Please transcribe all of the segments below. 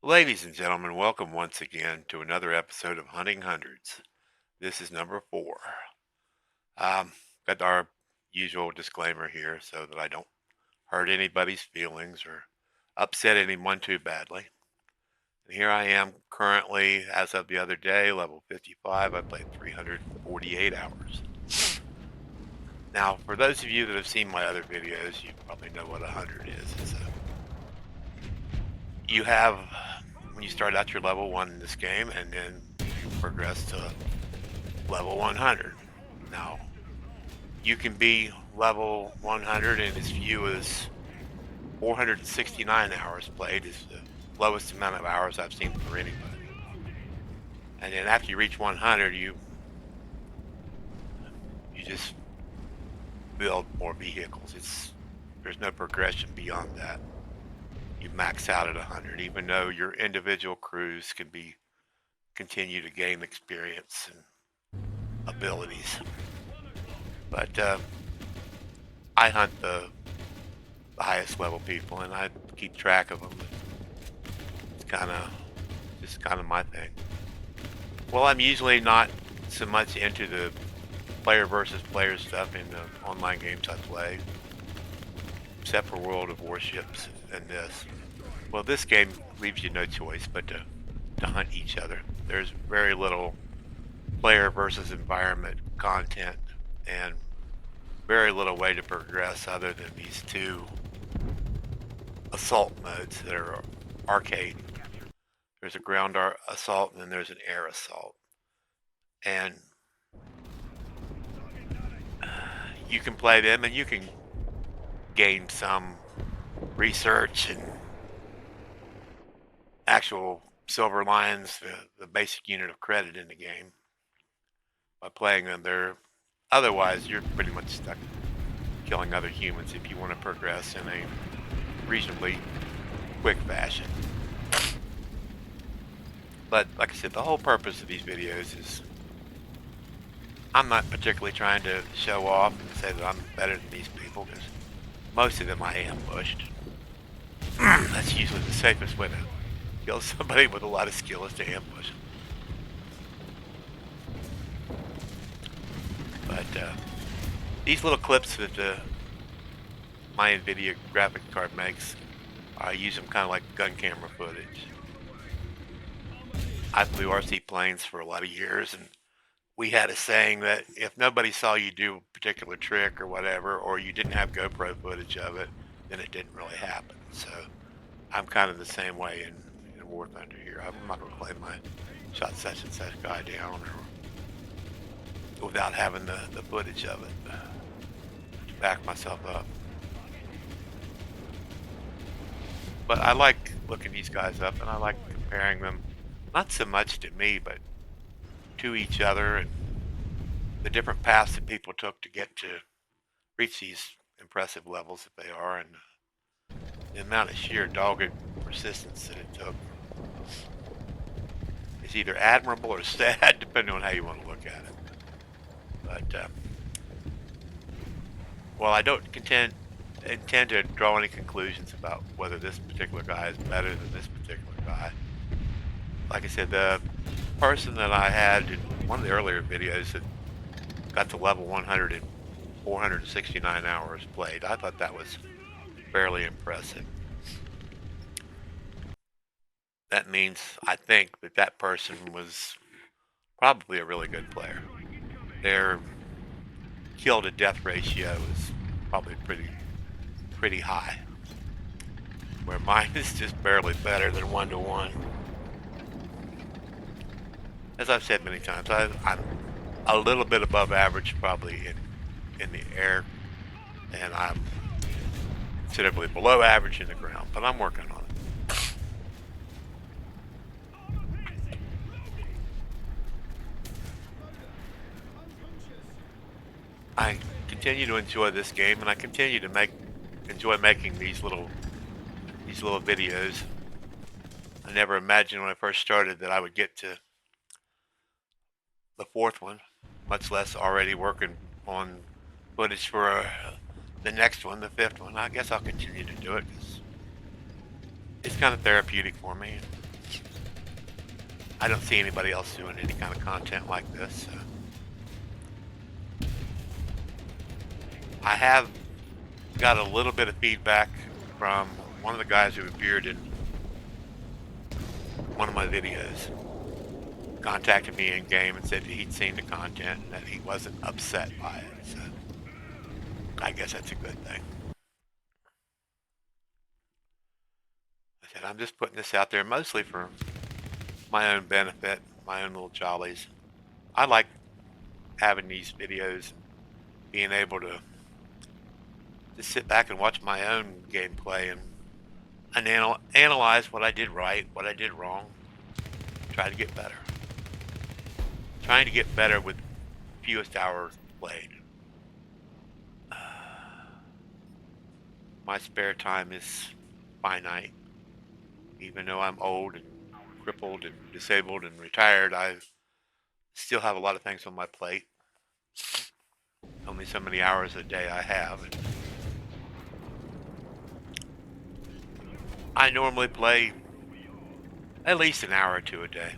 Ladies and gentlemen, welcome once again to another episode of Hunting Hundreds. This is number 4. Um, got our usual disclaimer here so that I don't hurt anybody's feelings or upset anyone too badly. And here I am currently, as of the other day, level 55. I played 348 hours. Now, for those of you that have seen my other videos, you probably know what 100 is. You have, when you start out, your level 1 in this game, and then you progress to level 100. Now, you can be level 100 in as few as 469 hours played, is the lowest amount of hours I've seen for anybody. And then after you reach 100, you just build more vehicles. There's no progression beyond that. You max out at 100, even though your individual crews can continue to gain experience and abilities. But I hunt the highest level people, and I keep track of them. It's just kind of my thing. Well, I'm usually not so much into the player versus player stuff in the online games I play, except for World of Warships and this. Well, this game leaves you no choice but to hunt each other. There's very little player versus environment content and very little way to progress other than these two assault modes that are arcade. There's a ground assault and then there's an air assault. And you can play them and you can gain some research and actual silver lions, the basic unit of credit in the game, by playing them. Otherwise, you're pretty much stuck killing other humans if you want to progress in a reasonably quick fashion. But like I said, the whole purpose of these videos is I'm not particularly trying to show off and say that I'm better than these people, because most of them I ambushed. That's usually the safest way to kill somebody with a lot of skill, is to ambush them. But these little clips that my NVIDIA graphic card makes, I use them kind of like gun camera footage. I flew RC planes for a lot of years, and we had a saying that if nobody saw you do a particular trick or whatever, or you didn't have GoPro footage of it, then it didn't really happen. So I'm kind of the same way in War Thunder here. I'm not going to play my shot such and such guy down or without having the footage of it to back myself up. But I like looking these guys up, and I like comparing them, not so much to me, but to each other, and the different paths that people took to get to reach these impressive levels that they are, and the amount of sheer dogged persistence that it took is either admirable or sad, depending on how you want to look at it. But well, I don't intend to draw any conclusions about whether this particular guy is better than this particular guy. Like I said, the person that I had in one of the earlier videos that got to level 100 in 469 hours played, I thought that was fairly impressive. That means I think that person was probably a really good player. Their kill to death ratio is probably pretty high, where mine is just barely better than 1-to-1. As I've said many times, I'm a little bit above average probably in the air, and I'm considerably below average in the ground, but I'm working on it. I continue to enjoy this game, and I continue to enjoy making these little videos. I never imagined when I first started that I would get to the 4th one, much less already working on footage for the next one, the 5th one. I guess I'll continue to do it because it's kind of therapeutic for me. I don't see anybody else doing any kind of content like this. So. I have got a little bit of feedback from one of the guys who appeared in one of my videos. Contacted me in game and said that he'd seen the content and that he wasn't upset by it. So I guess that's a good thing. I said I'm just putting this out there mostly for my own benefit, my own little jollies. I like having these videos, being able to just sit back and watch my own gameplay and analyze what I did right, what I did wrong, try to get better. Trying to get better with fewest hours played. My spare time is finite. Even though I'm old and crippled and disabled and retired, I still have a lot of things on my plate. Only so many hours a day I have. And I normally play at least an hour or two a day.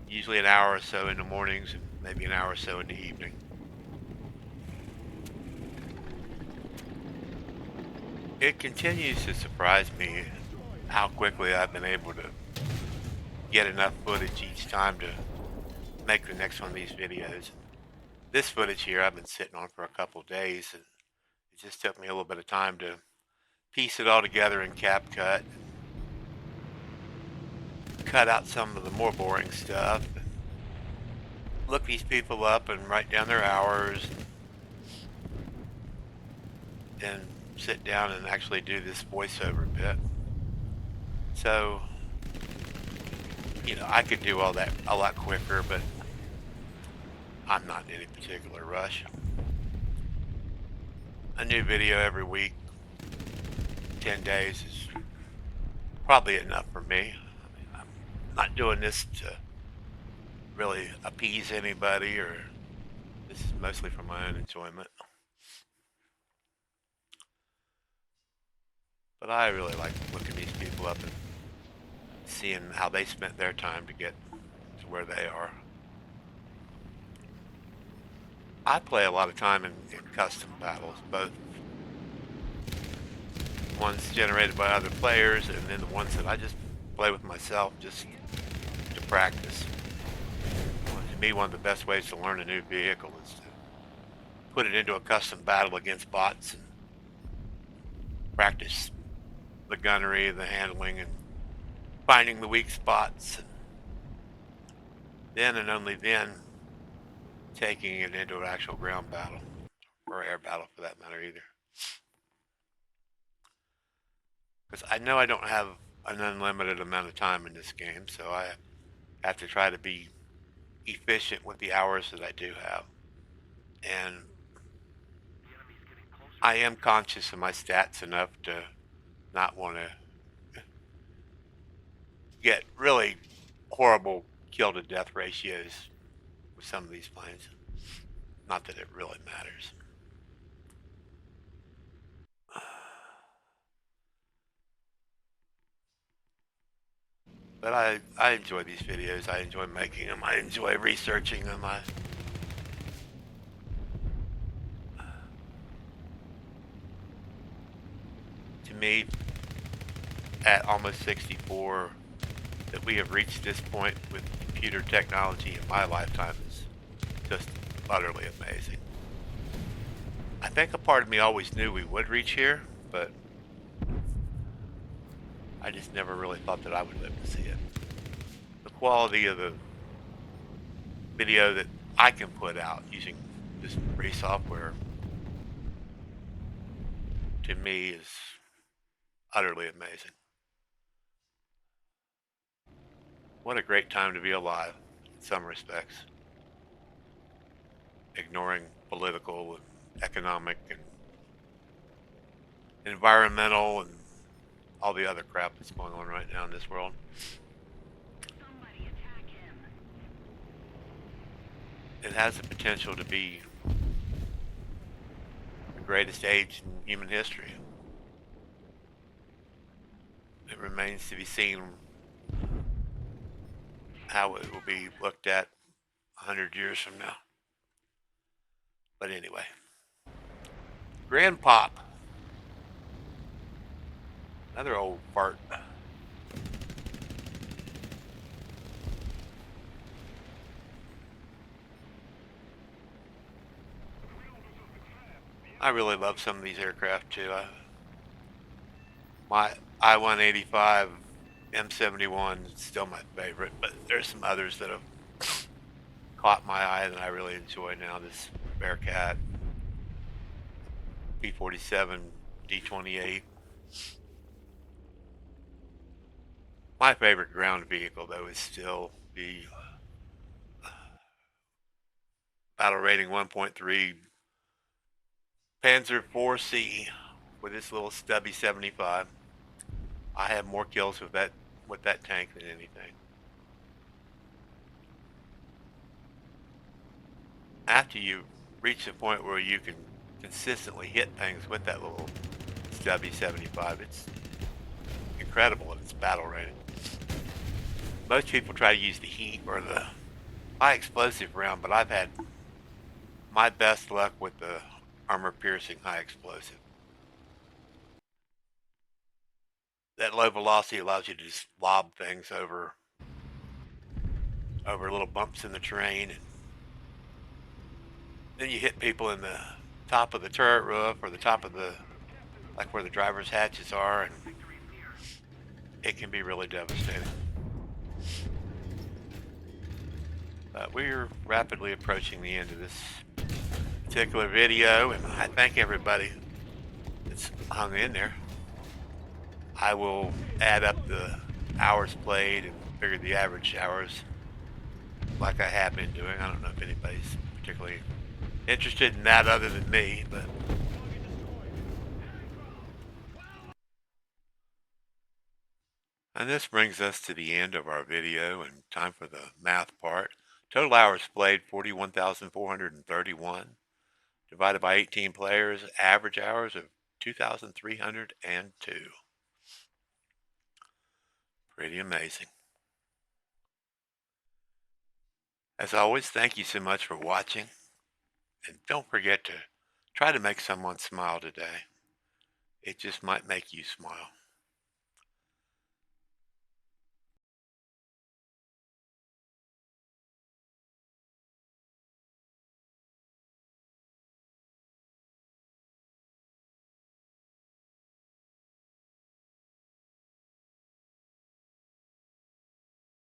Usually an hour or so in the mornings and maybe an hour or so in the evening. It continues to surprise me how quickly I've been able to get enough footage each time to make the next one of these videos. This footage here I've been sitting on for a couple of days, and it just took me a little bit of time to piece it all together in CapCut, cut out some of the more boring stuff, look these people up and write down their hours, and sit down and actually do this voiceover bit. So, you know, I could do all that a lot quicker, but I'm not in any particular rush. A new video every week, 10 days is probably enough for me. I mean, I'm not doing this to really appease anybody, or this is mostly for my own enjoyment. But I really like looking these people up and seeing how they spent their time to get to where they are. I play a lot of time in custom battles, both ones generated by other players and then the ones that I just play with myself just to practice. To me, one of the best ways to learn a new vehicle is to put it into a custom battle against bots and practice the gunnery, the handling, and finding the weak spots. And then and only then taking it into an actual ground battle, or air battle for that matter either. Because I know I don't have an unlimited amount of time in this game, so I have to try to be efficient with the hours that I do have. And I am conscious of my stats enough to not want to get really horrible kill to death ratios with some of these planes. Not that it really matters. But I enjoy these videos. I enjoy making them. I enjoy researching them. To me, at almost 64, that we have reached this point with computer technology in my lifetime is just utterly amazing. I think a part of me always knew we would reach here, but I just never really thought that I would live to see it. The quality of the video that I can put out using this free software, to me, is utterly amazing. What a great time to be alive, in some respects. Ignoring political and economic and environmental and all the other crap that's going on right now in this world. It has the potential to be the greatest age in human history. It remains to be seen how it will be looked at 100 years from now. But anyway, Grandpop, another old fart. I really love some of these aircraft too. My I-185 M71 is still my favorite, but there's some others that have caught my eye that I really enjoy now. This Bearcat, P-47, D-28. My favorite ground vehicle, though, is still the battle rating 1.3 Panzer IV-C with this little stubby 75. I have more kills with that tank than anything. After you reach the point where you can consistently hit things with that little stubby 75, it's incredible in its battle rating. Most people try to use the heat or the high explosive round, but I've had my best luck with the armor piercing high explosive. That low velocity allows you to just lob things over little bumps in the terrain, and then you hit people in the top of the turret roof or the top of the, like where the driver's hatches are, and it can be really devastating. But we're rapidly approaching the end of this particular video, and I thank everybody that's hung in there. I will add up the hours played and figure the average hours like I have been doing. I don't know if anybody's particularly interested in that other than me, but and this brings us to the end of our video and time for the math part. Total hours played 41,431 divided by 18 players, average hours of 2,302. Pretty amazing. As always, thank you so much for watching, and don't forget to try to make someone smile today. It just might make you smile.